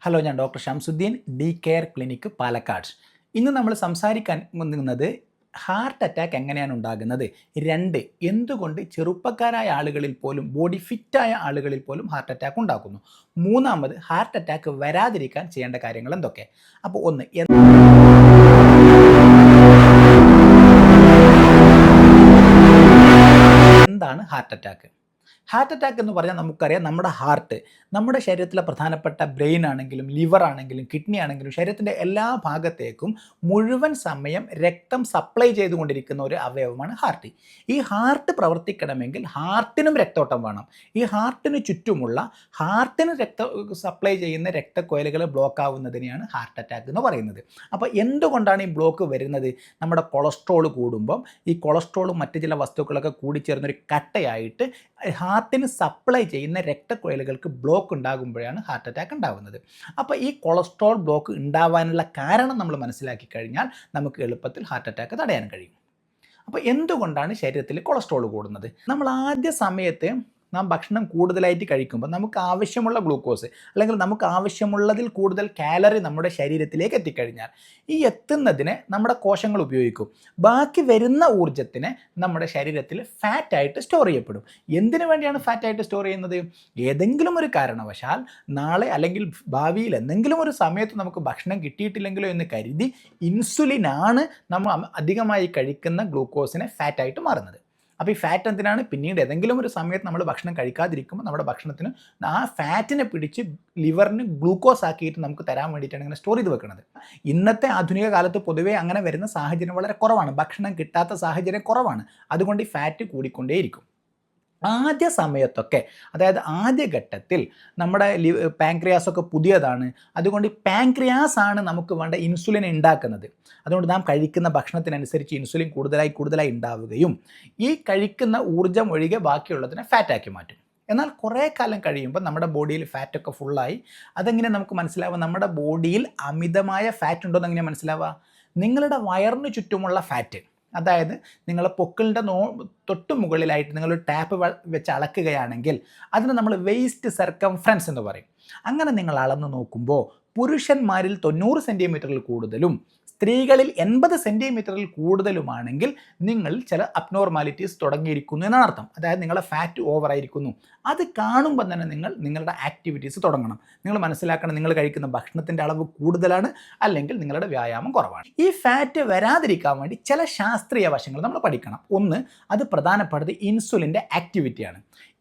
Hello, ഞാൻ doctor Shamsuddin, D care clinic, Palakkad. ഇന്ന് നമ്മൾ സംസാരിക്കാൻ പോകുന്നത് ഹാർട്ട് അറ്റാക്ക് എങ്ങനെയാണ് ഉണ്ടാകുന്നത്, 2 എന്തുകൊണ്ട് ചെറുപ്പക്കാരായ ആളുകളിൽ പോലും ബോഡി ഫിറ്റായ ആളുകളിൽ പോലും ഹാർട്ട് അറ്റാക്ക് ഉണ്ടാക്കുന്നു, 3 ഹാർട്ട് അറ്റാക്ക് വരാതിരിക്കാൻ ചെയ്യേണ്ട കാര്യങ്ങൾ എന്തൊക്കെ. അപ്പോൾ എന്താണ് ഹാർട്ട് അറ്റാക്ക്? ഹാർട്ട് അറ്റാക്ക് എന്ന് പറഞ്ഞാൽ നമുക്കറിയാം, നമ്മുടെ ഹാർട്ട് നമ്മുടെ ശരീരത്തിലെ പ്രധാനപ്പെട്ട ബ്രെയിൻ ആണെങ്കിലും ലിവർ ആണെങ്കിലും കിഡ്നി ആണെങ്കിലും ശരീരത്തിൻ്റെ എല്ലാ ഭാഗത്തേക്കും മുഴുവൻ സമയം രക്തം സപ്ലൈ ചെയ്തുകൊണ്ടിരിക്കുന്ന ഒരു അവയവമാണ് ഹാർട്ട്. ഈ ഹാർട്ട് പ്രവർത്തിക്കണമെങ്കിൽ ഹാർട്ടിനും രക്തോട്ടം വേണം. ഈ ഹാർട്ടിന് ചുറ്റുമുള്ള ഹാർട്ടിന് സപ്ലൈ ചെയ്യുന്ന രക്തക്കൊയലുകൾ ബ്ലോക്ക് ആവുന്നതിനെയാണ് ഹാർട്ട് അറ്റാക്ക് എന്ന് പറയുന്നത്. അപ്പോൾ എന്തുകൊണ്ടാണ് ഈ ബ്ലോക്ക് വരുന്നത്? നമ്മുടെ കൊളസ്ട്രോൾ കൂടുമ്പം ഈ കൊളസ്ട്രോളും മറ്റ് ചില വസ്തുക്കളൊക്കെ കൂടിച്ചേർന്നൊരു കട്ടയായിട്ട് ഹാർട്ടിന് സപ്ലൈ ചെയ്യുന്ന രക്തക്കുഴലുകൾക്ക് ബ്ലോക്ക് ഉണ്ടാകുമ്പോഴാണ് ഹാർട്ട് അറ്റാക്ക് ഉണ്ടാകുന്നത്. അപ്പോൾ ഈ കൊളസ്ട്രോൾ ബ്ലോക്ക് ഉണ്ടാവാനുള്ള കാരണം നമ്മൾ മനസ്സിലാക്കി കഴിഞ്ഞാൽ നമുക്ക് എളുപ്പത്തിൽ ഹാർട്ട് അറ്റാക്ക് തടയാൻ കഴിയും. അപ്പോൾ എന്തുകൊണ്ടാണ് ശരീരത്തിൽ കൊളസ്ട്രോൾ കൂടുന്നത്? നമ്മൾ ആദ്യ സമയത്ത് നാം ഭക്ഷണം കൂടുതലായിട്ട് കഴിക്കുമ്പോൾ നമുക്ക് ആവശ്യമുള്ള ഗ്ലൂക്കോസ് അല്ലെങ്കിൽ നമുക്ക് ആവശ്യമുള്ളതിൽ കൂടുതൽ കാലറി നമ്മുടെ ശരീരത്തിലേക്ക് എത്തിക്കഴിഞ്ഞാൽ ഈ എത്തുന്നതിനെ നമ്മുടെ കോശങ്ങൾ ഉപയോഗിക്കും. ബാക്കി വരുന്ന ഊർജ്ജത്തിനെ നമ്മുടെ ശരീരത്തിൽ ഫാറ്റായിട്ട് സ്റ്റോർ ചെയ്യപ്പെടും. എന്തിനു വേണ്ടിയാണ് ഫാറ്റായിട്ട് സ്റ്റോർ ചെയ്യുന്നത്? ഏതെങ്കിലും ഒരു കാരണവശാൽ നാളെ അല്ലെങ്കിൽ ഭാവിയിൽ എന്തെങ്കിലും ഒരു സമയത്ത് നമുക്ക് ഭക്ഷണം കിട്ടിയിട്ടില്ലെങ്കിലോ എന്ന് കരുതി ഇൻസുലിനാണ് നമ്മൾ അധികമായി കഴിക്കുന്ന ഗ്ലൂക്കോസിനെ ഫാറ്റായിട്ട് മാറുന്നത്. അപ്പോൾ ഈ ഫാറ്റ് എന്തിനാണ്? പിന്നീട് ഏതെങ്കിലും ഒരു സമയത്ത് നമ്മൾ ഭക്ഷണം കഴിക്കാതിരിക്കുമ്പോൾ നമ്മുടെ ഭക്ഷണത്തിന് ആ ഫാറ്റിനെ പിടിച്ച് ലിവറിന് ഗ്ലൂക്കോസ് ആക്കിയിട്ട് നമുക്ക് തരാൻ വേണ്ടിയിട്ടാണ് ഇങ്ങനെ സ്റ്റോർ ചെയ്ത് വെക്കുന്നത്. ഇന്നത്തെ ആധുനിക കാലത്ത് പൊതുവേ അങ്ങനെ വരുന്ന സാഹചര്യം വളരെ കുറവാണ്. ഭക്ഷണം കിട്ടാത്ത സാഹചര്യം കുറവാണ്. അതുകൊണ്ട് ഈ ഫാറ്റ് കൂടിക്കൊണ്ടേയിരിക്കും. ആദ്യ സമയത്തൊക്കെ, അതായത് ആദ്യഘട്ടത്തിൽ നമ്മുടെ പാൻക്രിയാസൊക്കെ പുതിയതാണ്. അതുകൊണ്ട് പാൻക്രിയാസ് ആണ് നമുക്ക് വേണ്ട ഇൻസുലിൻ ഉണ്ടാക്കുന്നത്. അതുകൊണ്ട് നാം കഴിക്കുന്ന ഭക്ഷണത്തിനനുസരിച്ച് ഇൻസുലിൻ കൂടുതലായി ഉണ്ടാവുകയും ഈ കഴിക്കുന്ന ഊർജ്ജം ഒഴികെ ബാക്കിയുള്ളതിനെ ഫാറ്റാക്കി മാറ്റും. എന്നാൽ കുറേ കാലം കഴിയുമ്പോൾ നമ്മുടെ ബോഡിയിൽ ഫാറ്റൊക്കെ ഫുള്ളായി. അതെങ്ങനെ നമുക്ക് മനസ്സിലാവുക? നമ്മുടെ ബോഡിയിൽ അമിതമായ ഫാറ്റ് ഉണ്ടോ എന്ന് എങ്ങനെയാണ് മനസ്സിലാവുക? നിങ്ങളുടെ വയറിന് ചുറ്റുമുള്ള ഫാറ്റ്, അതായത് നിങ്ങൾ പൊക്കിളിൻ്റെ തൊട്ട് മുകളിലായിട്ട് നിങ്ങളൊരു ടാപ്പ് വെച്ച് അളക്കുകയാണെങ്കിൽ അതിന് നമ്മൾ വെയ്സ്റ്റ് സർക്കംഫറൻസ് എന്ന് പറയും. അങ്ങനെ നിങ്ങൾ അളന്ന് നോക്കുമ്പോൾ പുരുഷന്മാരിൽ 90 സെൻറ്റിമീറ്ററിൽ കൂടുതലും സ്ത്രീകളിൽ 80 സെൻറ്റിമീറ്ററിൽ കൂടുതലുമാണെങ്കിൽ നിങ്ങൾ ചില അബ്നോർമാലിറ്റീസ് തുടങ്ങിയിരിക്കുന്നു എന്നാണ് അർത്ഥം. അതായത് നിങ്ങളെ ഫാറ്റ് ഓവറായിരിക്കുന്നു. അത് കാണുമ്പോൾ തന്നെ നിങ്ങൾ നിങ്ങളുടെ ആക്ടിവിറ്റീസ് തുടങ്ങണം. നിങ്ങൾ മനസ്സിലാക്കണം, നിങ്ങൾ കഴിക്കുന്ന ഭക്ഷണത്തിൻ്റെ അളവ് കൂടുതലാണ് അല്ലെങ്കിൽ നിങ്ങളുടെ വ്യായാമം കുറവാണ്. ഈ ഫാറ്റ് വരാതിരിക്കാൻ വേണ്ടി ചില ശാസ്ത്രീയ വശങ്ങൾ നമ്മൾ പഠിക്കണം. ഒന്ന്, അത് പ്രധാനപ്പെട്ടത് ഇൻസുലിൻ്റെ ആക്ടിവിറ്റിയാണ്.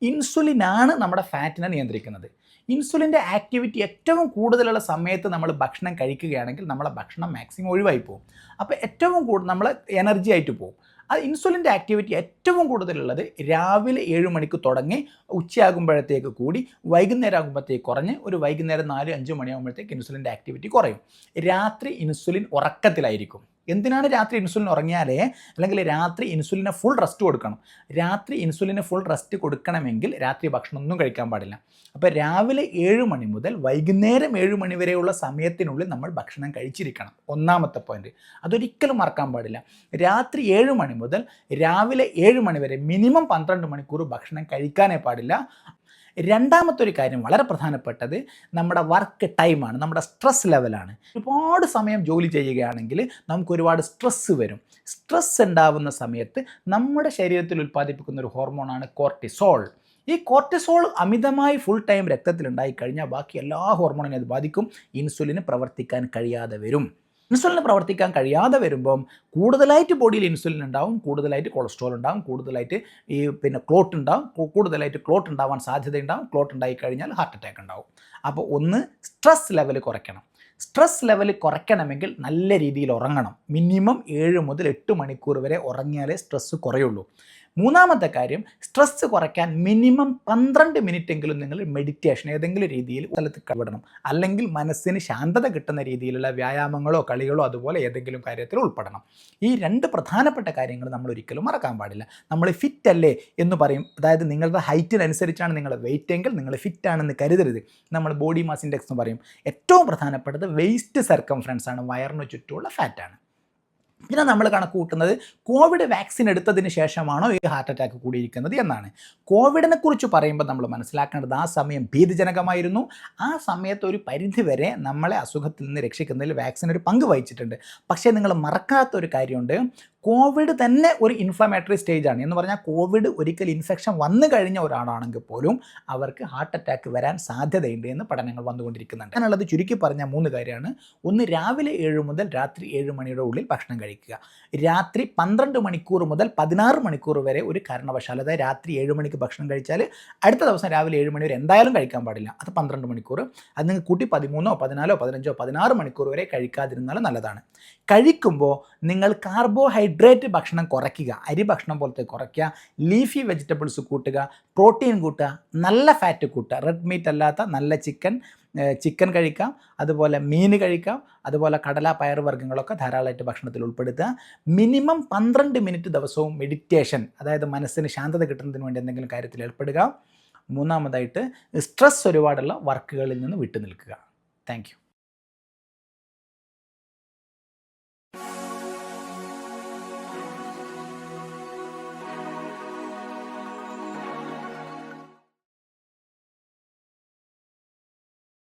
ഇൻസുലിനാണ് നമ്മുടെ ഫാറ്റിനെ നിയന്ത്രിക്കുന്നത്. ഇൻസുലിൻ്റെ ആക്ടിവിറ്റി ഏറ്റവും കൂടുതലുള്ള സമയത്ത് നമ്മൾ ഭക്ഷണം കഴിക്കുകയാണെങ്കിൽ നമ്മളെ ഭക്ഷണം മാക്സിമം ഒഴിവായി പോകും. അപ്പോൾ ഏറ്റവും കൂടുതൽ നമ്മൾ എനർജി ആയിട്ട് പോകും. അത് ഇൻസുലിൻ്റെ ആക്ടിവിറ്റി ഏറ്റവും കൂടുതലുള്ളത് രാവിലെ 7 മണിക്ക് തുടങ്ങി ഉച്ചയാകുമ്പോഴത്തേക്ക് കൂടി വൈകുന്നേരം ആകുമ്പോഴത്തേക്ക് കുറഞ്ഞ് ഒരു വൈകുന്നേരം 4-5 മണിയാകുമ്പോഴത്തേക്ക് ഇൻസുലിൻ്റെ ആക്ടിവിറ്റി കുറയും. രാത്രി ഇൻസുലിൻ ഉറക്കത്തിലായിരിക്കും. എന്തിനാണ് രാത്രി ഇൻസുലിൻ ഉറങ്ങിയാലേ, അല്ലെങ്കിൽ രാത്രി ഇൻസുലിന് ഫുൾ റെസ്റ്റ് കൊടുക്കണം. രാത്രി ഇൻസുലിന് ഫുൾ റെസ്റ്റ് കൊടുക്കണമെങ്കിൽ രാത്രി ഭക്ഷണം ഒന്നും കഴിക്കാൻ പാടില്ല. അപ്പോൾ രാവിലെ 7 മണി മുതൽ വൈകുന്നേരം 7 മണി വരെയുള്ള സമയത്തിനുള്ളിൽ നമ്മൾ ഭക്ഷണം കഴിച്ചിരിക്കണം. ഒന്നാമത്തെ പോയിന്റ്, അതൊരിക്കലും മറക്കാൻ പാടില്ല. രാത്രി 7 മണി മുതൽ രാവിലെ 7 മണി വരെ മിനിമം 12 മണിക്കൂർ ഭക്ഷണം കഴിക്കാനേ പാടില്ല. രണ്ടാമത്തെ ഒരു കാര്യം വളരെ പ്രധാനപ്പെട്ടത് നമ്മുടെ വർക്ക് ടൈമാണ്, നമ്മുടെ സ്ട്രെസ് ലെവലാണ്. ഒരുപാട് സമയം ജോലി ചെയ്യുകയാണെങ്കിൽ നമുക്ക് ഒരുപാട് സ്ട്രെസ്സ് വരും. സ്ട്രെസ് ഉണ്ടാവുന്ന സമയത്ത് നമ്മുടെ ശരീരത്തിൽ ഉൽപ്പാദിപ്പിക്കുന്ന ഒരു ഹോർമോണാണ് കോർട്ടിസോൾ. ഈ കോർട്ടിസോൾ അമിതമായി ഫുൾ ടൈം രക്തത്തിലുണ്ടായി കഴിഞ്ഞാൽ ബാക്കി എല്ലാ ഹോർമോണിനെ അത് ബാധിക്കും. ഇൻസുലിന് പ്രവർത്തിക്കാൻ കഴിയാതെ വരും. ഇൻസുലിന് പ്രവർത്തിക്കാൻ കഴിയാതെ വരുമ്പം കൂടുതലായിട്ട് ബോഡിയിൽ ഇൻസുലിൻ ഉണ്ടാവും, കൂടുതലായിട്ട് കൊളസ്ട്രോൾ ഉണ്ടാവും, കൂടുതലായിട്ട് ക്ലോട്ട് ഉണ്ടാവും, കൂടുതലായിട്ട് ക്ലോട്ട് ഉണ്ടാവാൻ സാധ്യതയുണ്ടാവും. ക്ലോട്ട് ഉണ്ടായി കഴിഞ്ഞാൽ ഹാർട്ട് അറ്റാക്ക് ഉണ്ടാവും. അപ്പോൾ ഒന്ന്, സ്ട്രെസ് ലെവൽ കുറയ്ക്കണം. സ്ട്രെസ് ലെവൽ കുറയ്ക്കണമെങ്കിൽ നല്ല രീതിയിൽ ഉറങ്ങണം. മിനിമം 7 മുതൽ 8 മണിക്കൂർ വരെ ഉറങ്ങിയാലേ സ്ട്രെസ്സ് കുറയുള്ളൂ. മൂന്നാമത്തെ കാര്യം, സ്ട്രെസ്സ് കുറയ്ക്കാൻ മിനിമം 12 മിനിറ്റെങ്കിലും നിങ്ങൾ മെഡിറ്റേഷൻ ഏതെങ്കിലും രീതിയിൽ സ്ഥലത്ത് കവിടണം. അല്ലെങ്കിൽ മനസ്സിന് ശാന്തത കിട്ടുന്ന രീതിയിലുള്ള വ്യായാമങ്ങളോ കളികളോ അതുപോലെ ഏതെങ്കിലും കാര്യത്തിൽ ഉൾപ്പെടണം. ഈ 2 പ്രധാനപ്പെട്ട കാര്യങ്ങൾ നമ്മൾ ഒരിക്കലും മറക്കാൻ പാടില്ല. നമ്മൾ ഫിറ്റ് അല്ലേ എന്ന് പറയും, അതായത് നിങ്ങളുടെ ഹൈറ്റിനനുസരിച്ചാണ് നിങ്ങളുടെ വെയിറ്റ് എങ്കിൽ നിങ്ങൾ ഫിറ്റ് ആണെന്ന് കരുതരുത്. നമ്മൾ ബോഡി മാസ് ഇൻഡെക്സ് എന്ന് പറയും. ഏറ്റവും പ്രധാനപ്പെട്ടത് വെയ്സ്റ്റ് സർക്കംഫറൻസ് ആണ്, വയറിന് ചുറ്റുമുള്ള ഫാറ്റാണ്. ഇതിനെ നമ്മൾ കണക്ക് കൂട്ടുന്നത് കോവിഡ് വാക്സിൻ എടുത്തതിന് ശേഷമാണോ ഈ ഹാർട്ട് അറ്റാക്ക് കൂടിയിരിക്കുന്നത് എന്നാണ്. കോവിഡിനെ കുറിച്ച് പറയുമ്പോൾ നമ്മൾ മനസ്സിലാക്കേണ്ടത് ആ സമയം ഭീതിജനകമായിരുന്നു. ആ സമയത്ത് ഒരു പരിധിവരെ നമ്മളെ അസുഖത്തിൽ നിന്ന് രക്ഷിക്കുന്നതിൽ വാക്സിൻ ഒരു പങ്ക് വഹിച്ചിട്ടുണ്ട്. പക്ഷേ നിങ്ങൾ മറക്കാത്തൊരു കാര്യമുണ്ട്, കോവിഡ് തന്നെ ഒരു ഇൻഫ്ലമേറ്ററി സ്റ്റേജാണ്. എന്ന് പറഞ്ഞാൽ കോവിഡ് ഒരിക്കൽ ഇൻഫെക്ഷൻ വന്നു കഴിഞ്ഞ ഒരാളാണെങ്കിൽ പോലും അവർക്ക് ഹാർട്ട് അറ്റാക്ക് വരാൻ സാധ്യതയുണ്ട് എന്ന് പഠനങ്ങൾ വന്നുകൊണ്ടിരിക്കുന്നുണ്ട്. അങ്ങനെയുള്ളത് ചുരുക്കി പറഞ്ഞാൽ 3 കാര്യമാണ്. ഒന്ന്, രാവിലെ 7 മുതൽ രാത്രി 7 മണിയുടെ ഉള്ളിൽ ഭക്ഷണം കഴിക്കുക. രാത്രി 12 മണിക്കൂർ മുതൽ 16 മണിക്കൂർ വരെ ഒരു കാരണവശാൽ, അതായത് രാത്രി 7 മണിക്ക് ഭക്ഷണം കഴിച്ചാൽ അടുത്ത ദിവസം രാവിലെ 7 മണി വരെ എന്തായാലും കഴിക്കാൻ പാടില്ല. അത് 12 മണിക്കൂർ. അത് നിങ്ങൾ കൂട്ടി 13, 14, 15, 16 മണിക്കൂർ വരെ കഴിക്കാതിരുന്നാലും നല്ലതാണ്. കഴിക്കുമ്പോൾ നിങ്ങൾ കാർബോഹൈഡ്രേറ്റ് ഭക്ഷണം കുറയ്ക്കുക. അരി ഭക്ഷണം പോലത്തെ കുറയ്ക്കുക. ലീഫി വെജിറ്റബിൾസ് കൂട്ടുക. പ്രോട്ടീൻ കൂട്ടുക. നല്ല ഫാറ്റ് കൂട്ടുക. റെഡ് മീറ്റ് അല്ലാത്ത നല്ല ചിക്കൻ കഴിക്കാം. അതുപോലെ മീൻ കഴിക്കാം. അതുപോലെ കടല, പയർ വർഗ്ഗങ്ങളൊക്കെ ധാരാളമായിട്ട് ഭക്ഷണത്തിൽ ഉൾപ്പെടുത്തുക. മിനിമം 12 മിനിറ്റ് ദിവസവും മെഡിറ്റേഷൻ, അതായത് മനസ്സിന് ശാന്തത കിട്ടുന്നതിന് വേണ്ടി എന്തെങ്കിലും കാര്യത്തിൽ ഏർപ്പെടുക. മൂന്നാമതായിട്ട് സ്ട്രെസ് ഒരുപാടുള്ള വർക്കുകളിൽ നിന്ന് വിട്ടു നിൽക്കുക. Thank you.